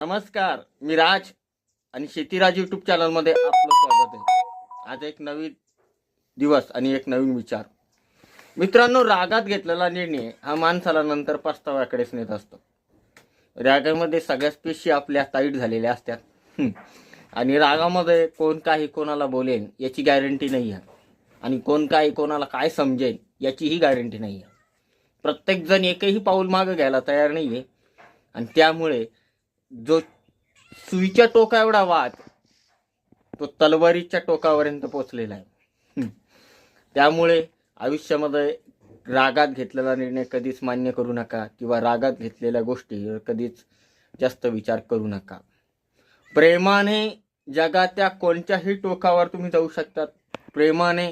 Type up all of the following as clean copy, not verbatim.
नमस्कार, मी राज आणि शेतीराज यूट्यूब चॅनलमध्ये आपलं स्वागत आहे. आज एक नवीन दिवस आणि एक नवीन विचार. मित्रांनो, रागात घेतलेला निर्णय हा माणसाला नंतर पस्ताव्याकडेच नेत असतो. रागामध्ये सगळ्याच पेशी आपल्या टाईट झालेल्या असतात आणि रागामध्ये कोण काही कोणाला बोलेल याची गॅरंटी नाही आहे आणि कोण काही कोणाला काय समजेल याचीही गॅरंटी नाही आहे. प्रत्येकजण एकही पाऊल मागे घ्यायला तयार नाही आहे आणि त्यामुळे जो सुईच्या टोका एवढा वाद तो तलवारीच्या टोकापर्यंत पोहोचलेला आहे. त्यामुळे आयुष्यामध्ये रागात घेतलेला निर्णय कधीच मान्य करू नका किंवा रागात घेतलेल्या गोष्टी कधीच जास्त विचार करू नका. प्रेमाने जगाच्या कोणत्याही टोकावर तुम्ही जाऊ शकतात. प्रेमाने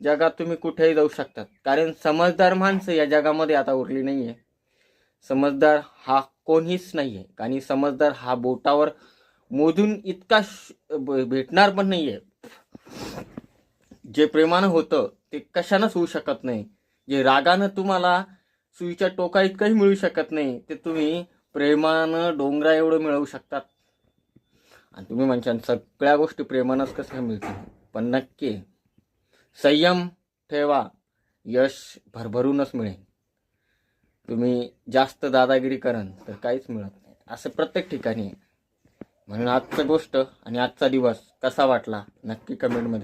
जगात तुम्ही कुठेही जाऊ शकतात. कारण समजदार माणसं या जगामध्ये आता उरली नाहीये. समजदार हा कोणीच नाहीये आणि समजदार हा बोटावर मोजून इतका भेटणार पण नाहीये. जे प्रेमानं होतं ते कशानंच होऊ शकत नाही. जे रागानं तुम्हाला सुईच्या टोका इतकंही मिळू शकत नाही ते तुम्ही प्रेमानं डोंगरा एवढं मिळवू शकतात. आणि तुम्ही म्हणशाल सगळ्या गोष्टी प्रेमानंच कसं मिळतील, पण नक्की संयम ठेवा, यश भरभरूनच मिळेल. तुम्ही जास्त दादागिरी कराल तर काहीच मिळत नाही, असं प्रत्येक ठिकाणी आहे. म्हणून आजची गोष्ट आणि आजचा दिवस कसा वाटला नक्की कमेंटमध्ये